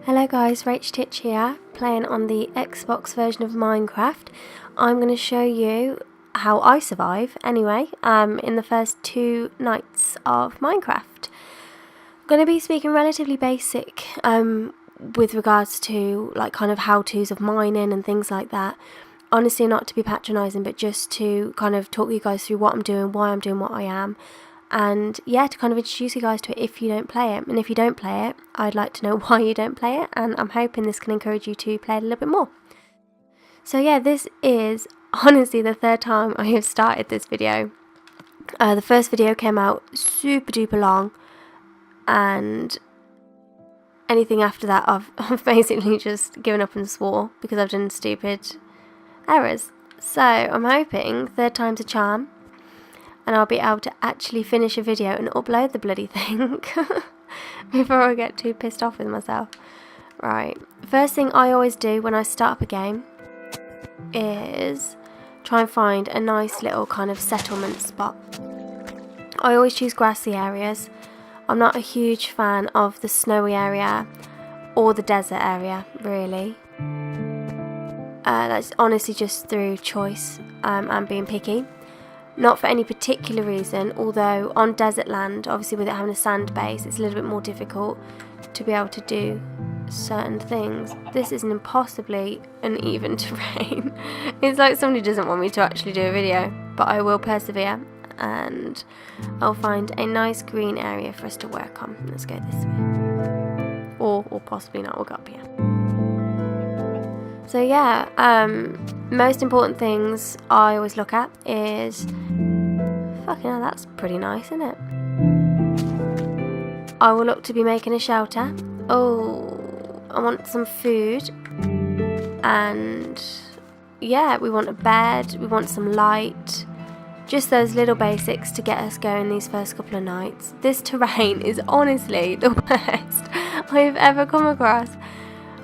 Hello guys, Rach here, playing on the Xbox version of Minecraft. I'm going to show you how I survive, anyway, in the first 2 nights of Minecraft. I'm going to be speaking relatively basic with regards to like kind of how-tos of mining and things like that. Honestly, not to be patronising, but just to kind of talk you guys through what I'm doing, why I'm doing what I am. And yeah, to kind of introduce you guys to it if you don't play it. And if you don't play it, I'd like to know why you don't play it. And I'm hoping this can encourage you to play it a little bit more. So yeah, this is honestly the 3rd time I have started this video. The first video came out super duper long. And anything after that I've basically just given up and swore because I've done stupid errors. So I'm hoping 3rd time's a charm. And I'll be able to actually finish a video and upload the bloody thing before I get too pissed off with myself. Right, first thing I always do when I start up a game is try and find a nice little kind of settlement spot. I always choose grassy areas. I'm not a huge fan of the snowy area or the desert area, really. That's honestly just through choice and being picky. Not for any particular reason, although on desert land, obviously with it having a sand base, it's a little bit more difficult to be able to do certain things. This is an impossibly uneven terrain. It's like somebody doesn't want me to actually do a video, but I will persevere and I'll find a nice green area for us to work on. Let's go this way. Or possibly not, we'll go up here. So yeah, most important things I always look at is, fucking hell, that's pretty nice, isn't it? I will look to be making a shelter. Oh, I want some food. And yeah, we want a bed, we want some light. Just those little basics to get us going these first couple of nights. This terrain is honestly the worst I've ever come across.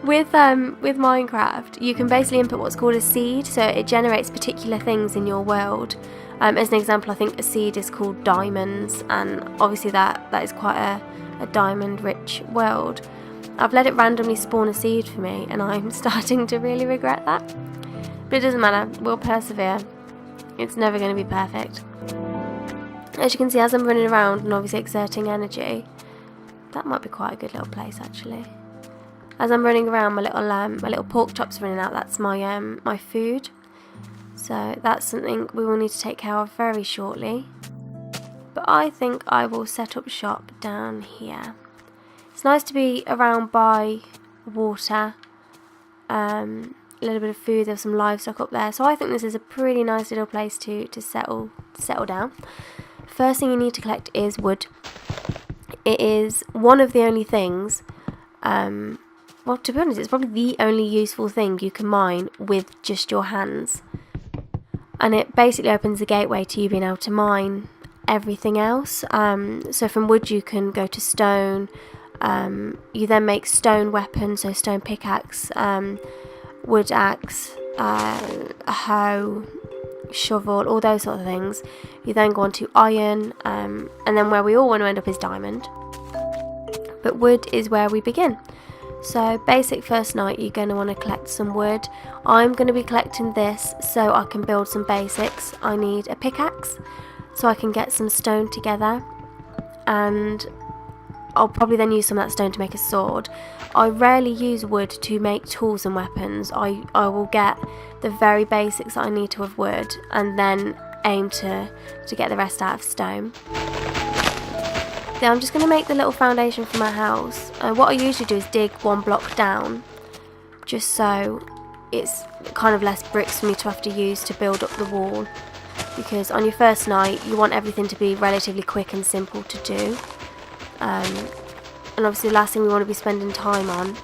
With Minecraft, you can basically input what's called a seed, so it generates particular things in your world. As an example, I think a seed is called diamonds, and obviously that is quite a diamond-rich world. I've let it randomly spawn a seed for me, and I'm starting to really regret that. But it doesn't matter, we'll persevere. It's never going to be perfect. As you can see, as I'm running around and obviously exerting energy, that might be quite a good little place actually. As I'm running around, my little pork chops running out. That's my my food. So that's something we will need to take care of very shortly. But I think I will set up shop down here. It's nice to be around by water. A little bit of food. There's some livestock up there. So I think this is a pretty nice little place to settle down. First thing you need to collect is wood. It is one of the only things. Well, to be honest, it's probably the only useful thing you can mine with just your hands. And it basically opens the gateway to you being able to mine everything else. So from wood you can go to stone. You then make stone weapons, so stone pickaxe, wood axe, a hoe, shovel, all those sort of things. You then go on to iron, and then where we all want to end up is diamond. But wood is where we begin. So basic first night, you're going to want to collect some wood. I'm going to be collecting this so I can build some basics. I need a pickaxe so I can get some stone together, and I'll probably then use some of that stone to make a sword. I rarely use wood to make tools and weapons. I will get the very basics that I need to with wood and then aim to get the rest out of stone. Then I'm just going to make the little foundation for my house. What I usually do is dig 1 block down, just so it's kind of less bricks for me to have to use to build up the wall. Because on your first night, you want everything to be relatively quick and simple to do. And obviously the last thing we want to be spending time on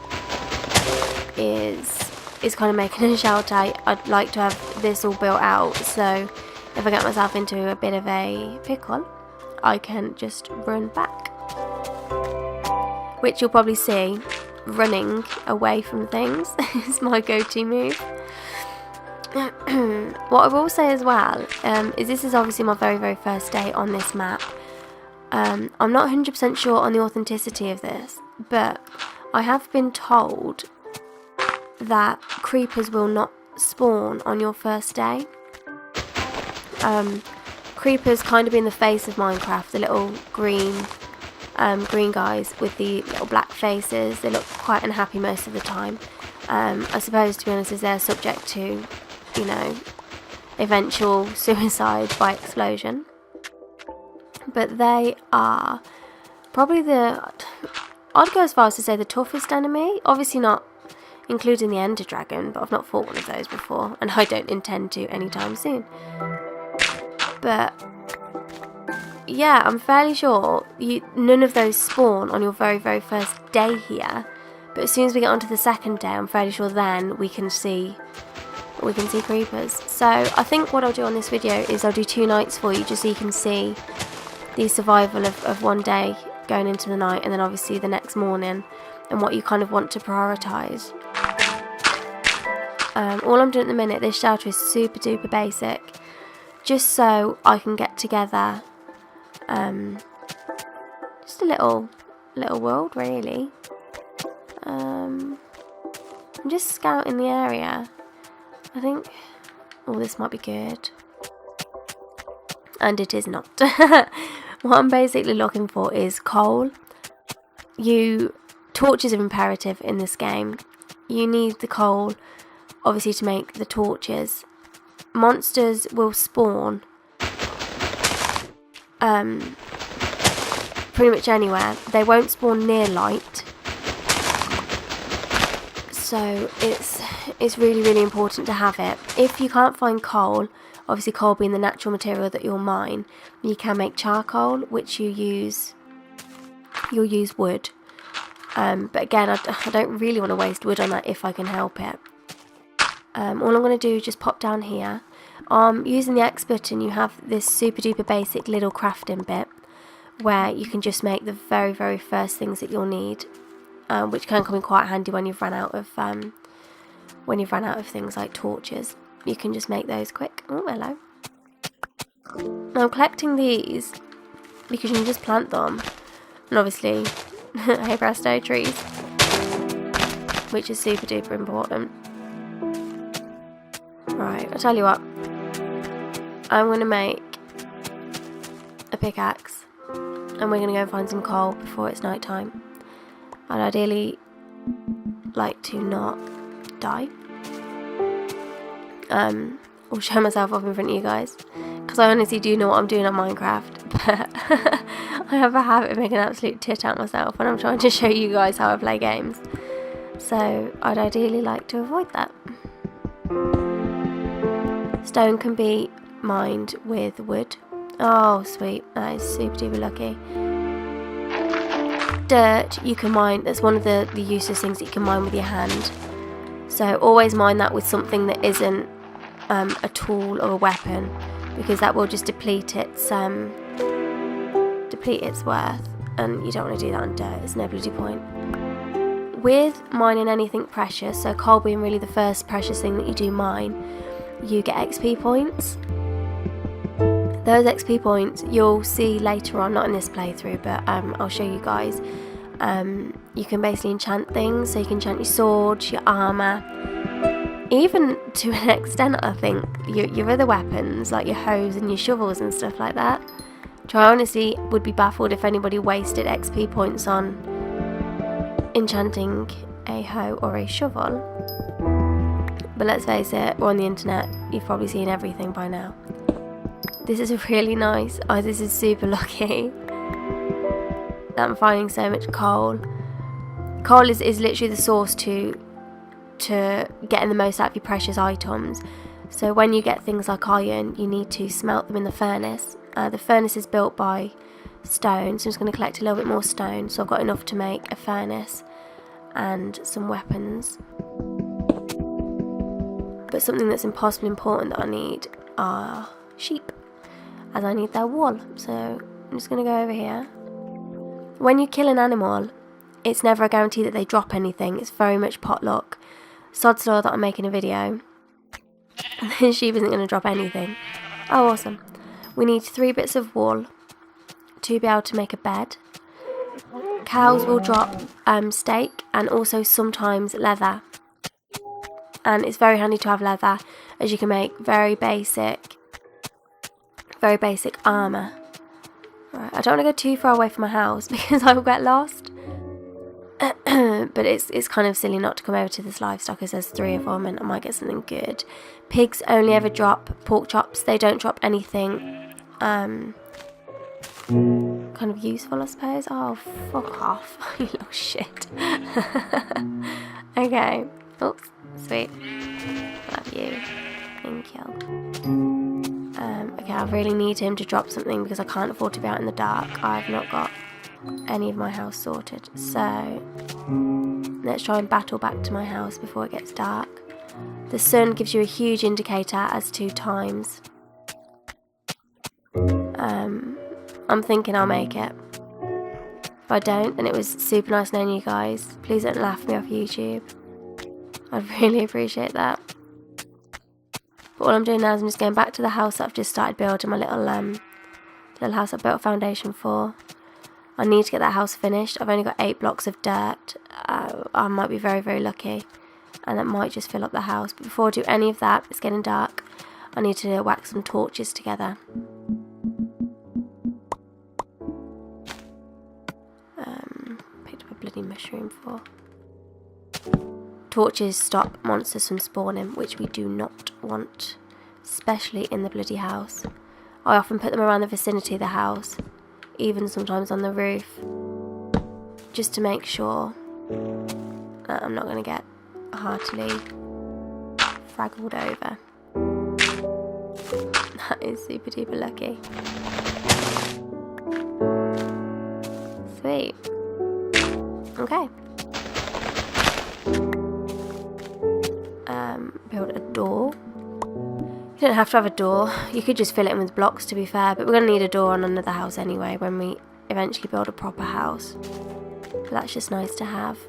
is kind of making a shelter. I'd like to have this all built out, so if I get myself into a bit of a pickle, I can just run back. Which you'll probably see, running away from things is my go-to move. What I will say as well is this is obviously my very, very first day on this map. I'm not 100% sure on the authenticity of this, but I have been told that creepers will not spawn on your first day. Creepers kind of be in the face of Minecraft, the little green guys with the little black faces. They look quite unhappy most of the time. I suppose, to be honest, as they're subject to, you know, eventual suicide by explosion. But they are probably I'd go as far as to say the toughest enemy. Obviously not including the Ender Dragon, but I've not fought one of those before, and I don't intend to anytime soon. But yeah, I'm fairly sure none of those spawn on your very, very first day here. But as soon as we get onto the second day, I'm fairly sure then we can see creepers. So I think what I'll do on this video is I'll do 2 nights for you, just so you can see the survival of one day going into the night, and then obviously the next morning, and what you kind of want to prioritise. All I'm doing at the minute, this shelter is super duper basic, just so I can get together just a little world, really. I'm just scouting the area. I think, oh, this might be good, and it is not. What I'm basically looking for is coal. Torches are imperative in this game. You need the coal, obviously, to make the torches. Monsters will spawn pretty much anywhere. They won't spawn near light. So it's really, really important to have it. If you can't find coal, obviously coal being the natural material that you'll mine, you can make charcoal, which you'll use wood. But again, I don't really want to waste wood on that if I can help it. All I'm going to do is just pop down here. Using the X button, you have this super duper basic little crafting bit where you can just make the very, very first things that you'll need, which can come in quite handy when you've run out of things like torches. You can just make those quick. Oh, hello. Now I'm collecting these because you can just plant them, and obviously, hey presto, trees, which is super duper important. Right, I'll tell you what. I'm going to make a pickaxe, and we're going to go and find some coal before it's night time. I'd ideally like to not die. Or show myself off in front of you guys, because I honestly do know what I'm doing on Minecraft, but I have a habit of making an absolute tit out myself when I'm trying to show you guys how I play games. So I'd ideally like to avoid that. Stone can be mined with wood. Oh sweet, that is super duper lucky. Dirt you can mine, that's one of the useless things that you can mine with your hand. So always mine that with something that isn't a tool or a weapon, because that will just deplete its worth, and you don't want to do that on dirt. It's no bloody point. With mining anything precious, so coal being really the first precious thing that you do mine, you get XP points. Those XP points you'll see later on, not in this playthrough, but I'll show you guys. You can basically enchant things, so you can enchant your swords, your armour, even to an extent I think your other weapons like your hoes and your shovels and stuff like that. Which I honestly would be baffled if anybody wasted XP points on enchanting a hoe or a shovel. But let's face it, we're on the internet, you've probably seen everything by now. This is really nice. Oh, this is super lucky that I'm finding so much coal. Coal is literally the source to getting the most out of your precious items. So when you get things like iron, you need to smelt them in the furnace. The furnace is built by stone, so I'm just going to collect a little bit more stone, so I've got enough to make a furnace and some weapons. But something that's impossibly important that I need are sheep, as I need their wool. So I'm just going to go over here. When you kill an animal, it's never a guarantee that they drop anything. It's very much potluck. Sod's law that I'm making a video. This sheep isn't going to drop anything. Oh, awesome. We need 3 bits of wool to be able to make a bed. Cows will drop steak and also sometimes leather. And it's very handy to have leather, as you can make very basic armour. Right, I don't want to go too far away from my house because I will get lost. But it's kind of silly not to come over to this livestock, as there's 3 of them and I might get something good. Pigs only ever drop pork chops. They don't drop anything kind of useful, I suppose. Oh, fuck off, you little shit. Okay. Oops, sweet. Love you. Thank you. Okay, I really need him to drop something because I can't afford to be out in the dark. I've not got any of my house sorted. So let's try and battle back to my house before it gets dark. The sun gives you a huge indicator as to times. I'm thinking I'll make it. If I don't, then it was super nice knowing you guys. Please don't laugh me off YouTube. I'd really appreciate that. But all I'm doing now is I'm just going back to the house that I've just started building, my little house I built a foundation for. I need to get that house finished. I've only got 8 blocks of dirt. I might be very, very lucky, and that might just fill up the house. But before I do any of that, it's getting dark. I need to whack some torches together. Picked up a bloody mushroom for. Torches stop monsters from spawning, which we do not want, especially in the bloody house. I often put them around the vicinity of the house, even sometimes on the roof, just to make sure that I'm not going to get heartily fraggled over. That is super duper lucky. Sweet. Okay. Build a door. You don't have to have a door. You could just fill it in with blocks, to be fair, but we're going to need a door on another house anyway when we eventually build a proper house. So that's just nice to have.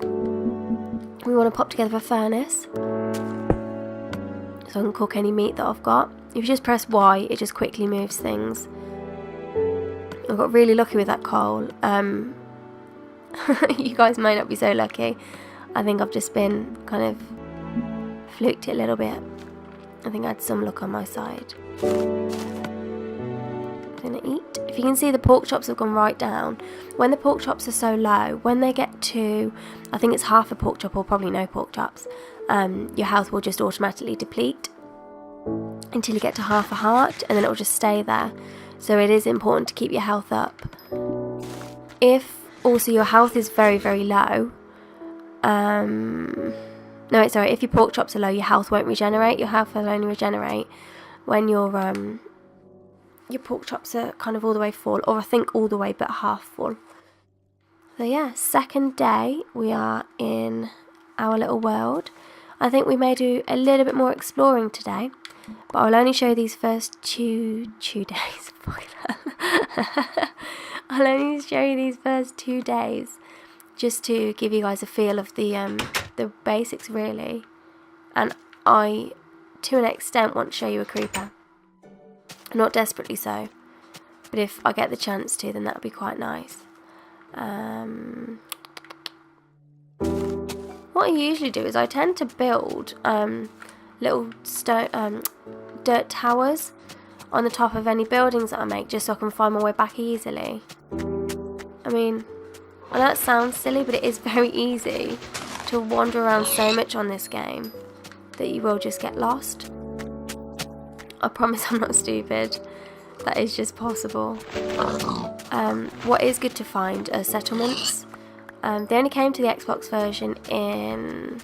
We want to pop together a furnace so I can cook any meat that I've got. If you just press Y, it just quickly moves things. I got really lucky with that coal. You guys might not be so lucky. I think I've just been kind of fluked it a little bit. I think I had some luck on my side. I'm gonna eat. If you can see, the pork chops have gone right down. When the pork chops are so low, when they get to, I think it's half a pork chop or probably no pork chops, your health will just automatically deplete until you get to half a heart, and then it will just stay there. So it is important to keep your health up. If also your health is very, very low, if your pork chops are low, your health won't regenerate. Your health will only regenerate when your pork chops are kind of all the way full, or I think all the way but half full. So yeah, second day, we are in our little world. I think we may do a little bit more exploring today, but I'll only show you these first two days. I'll only show you these first 2 days, just to give you guys a feel of the basics, really. And I, to an extent, want to show you a creeper. Not desperately so, but if I get the chance to, then that would be quite nice. What I usually do is I tend to build little dirt towers on the top of any buildings that I make, just so I can find my way back easily. I mean, I know that sounds silly, but it is very easy to wander around so much on this game that you will just get lost. I promise I'm not stupid. That is just possible. What is good to find are settlements. They only came to the Xbox version in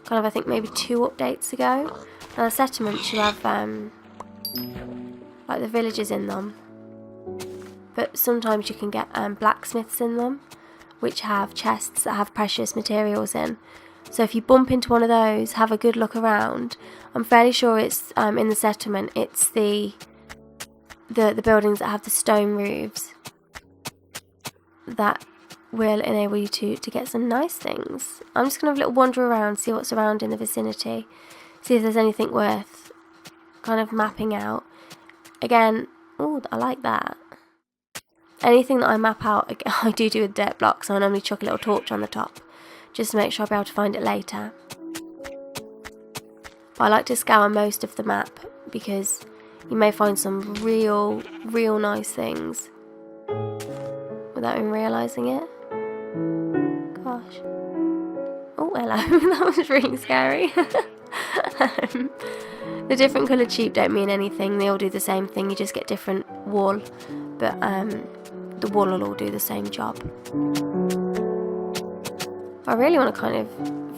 kind of, I think, maybe 2 updates ago. Now the settlements, you have like the villages in them, but sometimes you can get blacksmiths in them, which have chests that have precious materials in. So if you bump into one of those, have a good look around. I'm fairly sure it's in the settlement. It's the buildings that have the stone roofs that will enable you to get some nice things. I'm just going to have a little wander around, see what's around in the vicinity, see if there's anything worth kind of mapping out. Again, oh, I like that. Anything that I map out, I do with dirt blocks, so I normally chuck a little torch on the top, just to make sure I'll be able to find it later. But I like to scour most of the map, because you may find some real nice things without even realising it. Gosh. Oh, hello. That was really scary. The different coloured sheep don't mean anything. They all do the same thing. You just get different wool. But the wool will all do the same job. I really want to kind of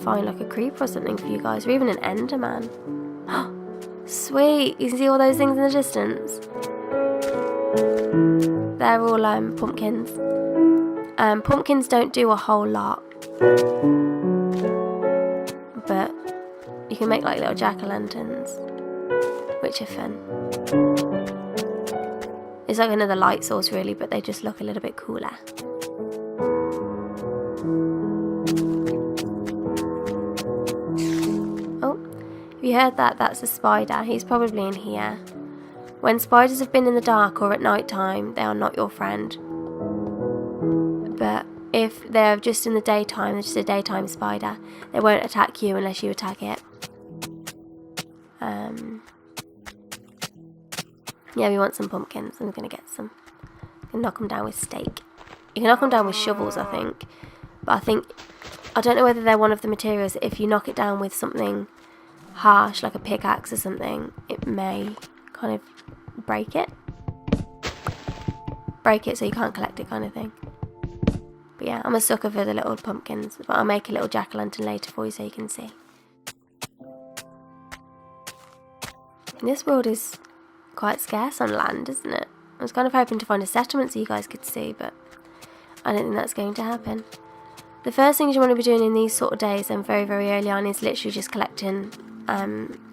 find like a creeper or something for you guys. Or even an enderman. Sweet. You can see all those things in the distance. They're all pumpkins. Pumpkins don't do a whole lot. But you can make like little jack-o'-lanterns, which are fun. It's like another light source really, but they just look a little bit cooler. Oh, have you heard that? That's a spider. He's probably in here. When spiders have been in the dark or at night time, they are not your friend. But if they're just in the daytime, they're just a daytime spider, they won't attack you unless you attack it. Yeah, we want some pumpkins. I'm going to get some. You can knock them down with stake. You can knock them down with shovels, I think. But I don't know whether they're one of the materials. If you knock it down with something harsh, like a pickaxe or something, it may kind of break it. Break it so you can't collect it, kind of thing. But yeah, I'm a sucker for the little pumpkins. But I'll make a little jack-o'-lantern later for you so you can see. This world is quite scarce on land, isn't it? I was kind of hoping to find a settlement so you guys could see, but I don't think that's going to happen. The first things you want to be doing in these sort of days and very early on is literally just collecting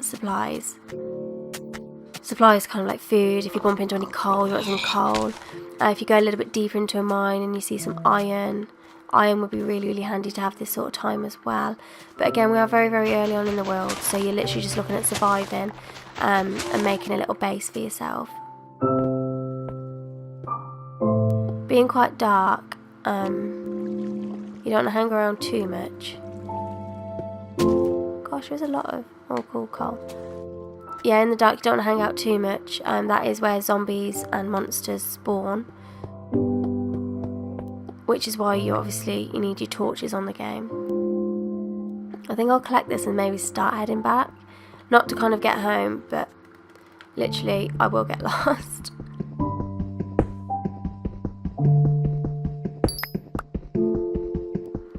supplies. Supplies kind of like food. If you bump into any coal, you want some coal. If you go a little bit deeper into a mine and you see some iron would be really handy to have this sort of time as well. But again, we are very early on in the world, so you're literally just looking at surviving and making a little base for yourself. Being quite dark, you don't want to hang around too much. Gosh, there's a lot of cool coal. Yeah, in the dark you don't want to hang out too much. That is where zombies and monsters spawn. Which is why you need your torches on the game. I think I'll collect this and maybe start heading back. Not to kind of get home, but literally I will get lost.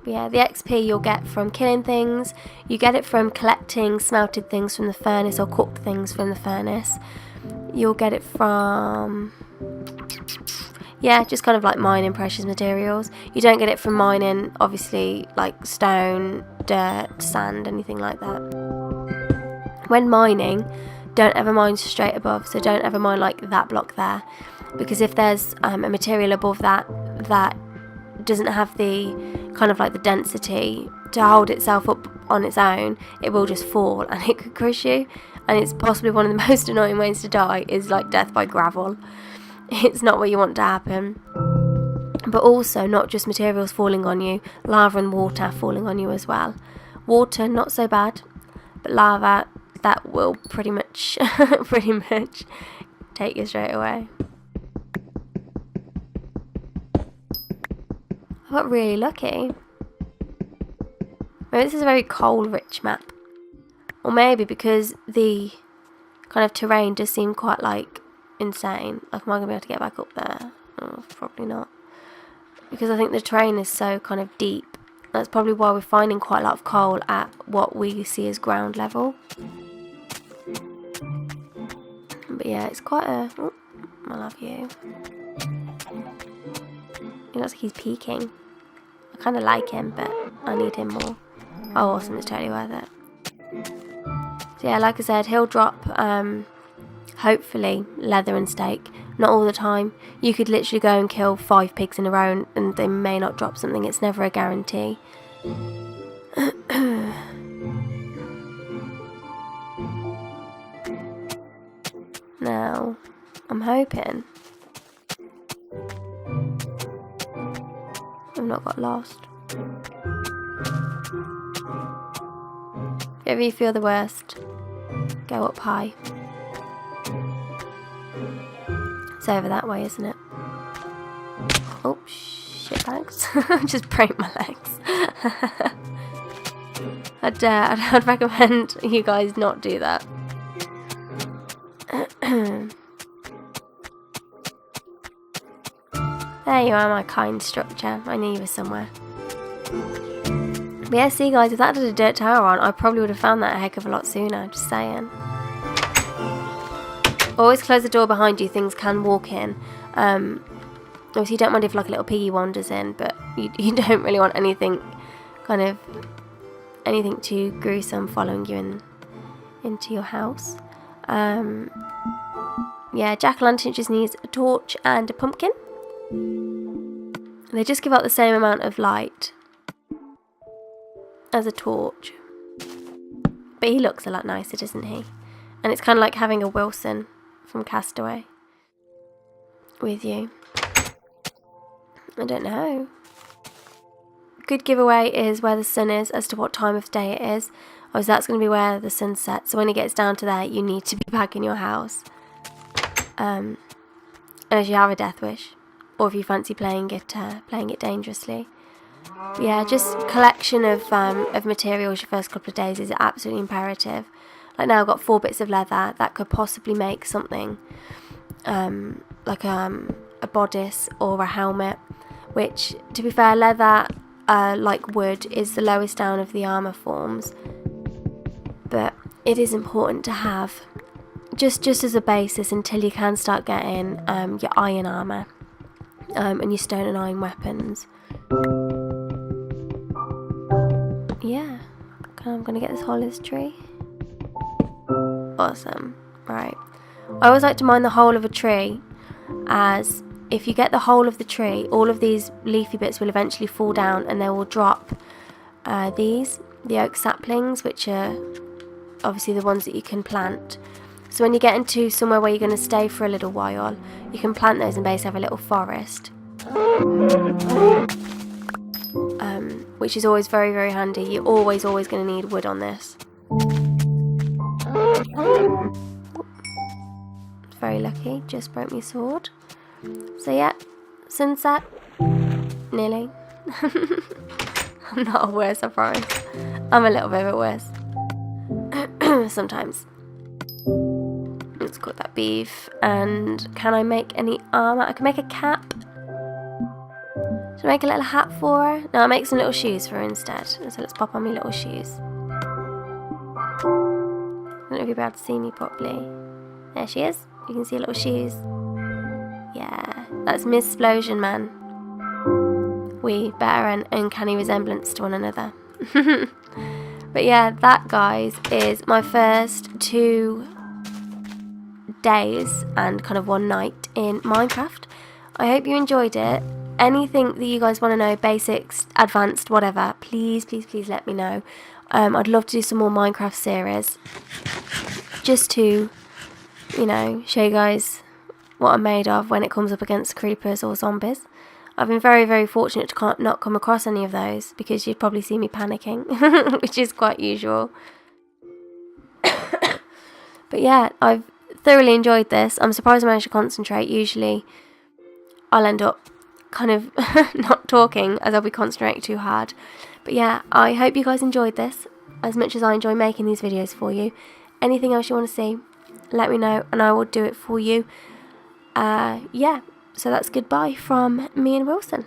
But yeah, the XP you'll get from killing things, you get it from collecting smelted things from the furnace or cooked things from the furnace. You'll get it from... yeah, just kind of like mining precious materials. You don't get it from mining, obviously, like stone, dirt, sand, anything like that. When mining, don't ever mine straight above, so don't ever mine like that block there. Because if there's a material above that doesn't have the kind of like the density to hold itself up on its own, it will just fall and it could crush you. And it's possibly one of the most annoying ways to die is like death by gravel. It's not what you want to happen. But also not just materials falling on you, lava and water falling on you as well. Water, not so bad, but lava, that will pretty much take you straight away. I got really lucky. Maybe this is a very coal-rich map. Or maybe because the kind of terrain does seem quite like insane. Like, am I going to be able to get back up there? Oh, probably not. Because I think the terrain is so kind of deep. That's probably why we're finding quite a lot of coal at what we see as ground level. But yeah, it's quite a... oh, I love you. He looks like he's peeking. I kind of like him, but I need him more. Oh, awesome, it's totally worth it. So yeah, like I said, he'll drop, hopefully, leather and steak. Not all the time. You could literally go and kill 5 pigs in a row and they may not drop something. It's never a guarantee. Now, I'm hoping I've not got lost. If you feel the worst, go up high. It's over that way, isn't it? Oh, shit bags. Just break my legs. I'd recommend you guys not do that. There you are, my kind structure. I knew you were somewhere. But yeah, see guys, if that had a dirt tower on, I probably would have found that a heck of a lot sooner, just saying. Always close the door behind you, things can walk in. Obviously you don't mind if like a little piggy wanders in, but you don't really want anything too gruesome following you into your house. Yeah, jack-o'-lantern just needs a torch and a pumpkin. They just give out the same amount of light as a torch, but he looks a lot nicer, doesn't he? And it's kind of like having a Wilson from Castaway with you. I don't know. Good giveaway is where the sun is as to what time of day it is. Obviously that's going to be where the sun sets, so when it gets down to there you need to be back in your house. Unless you have a death wish, or if you fancy playing it dangerously. But yeah, just collection of materials your first couple of days is absolutely imperative. Like now I've got 4 bits of leather that could possibly make something like a bodice or a helmet, which, to be fair, leather, like wood, is the lowest down of the armour forms, but it is important to have just as a basis until you can start getting your iron armour and your stone and iron weapons. Yeah, I'm going to get this hole in this tree. Awesome. Right. I always like to mind the whole of a tree, as if you get the whole of the tree, all of these leafy bits will eventually fall down and they will drop the oak saplings, which are obviously the ones that you can plant. So when you get into somewhere where you're going to stay for a little while, you can plant those and basically have a little forest. Which is always very, very handy. You're always going to need wood on this. Very lucky, just broke my sword. So yeah, sunset, nearly. I'm not worse, I promise. I'm a little bit of a worse. Sometimes. Let's cook that beef. And can I make any armour? I can make a cap. Should I make a little hat for her? No, I'll make some little shoes for her instead. So let's pop on my little shoes. I don't know if you'll be able to see me properly. There she is. You can see little shoes. Yeah, that's Ms Splosion Man. We bear an uncanny resemblance to one another. But yeah, that, guys, is my first 2 days and kind of 1 night in Minecraft. I hope you enjoyed it. Anything that you guys want to know, basics, advanced, whatever, please let me know. I'd love to do some more Minecraft series, just to, you know, show you guys what I'm made of when it comes up against creepers or zombies. I've been very, very fortunate to not come across any of those, because you'd probably see me panicking, which is quite usual. But yeah, I've thoroughly enjoyed this. I'm surprised I managed to concentrate. Usually I'll end up kind of not talking as I'll be concentrating too hard. But yeah, I hope you guys enjoyed this as much as I enjoy making these videos for you. Anything else you want to see, let me know and I will do it for you. Yeah, so that's goodbye from me and Wilson.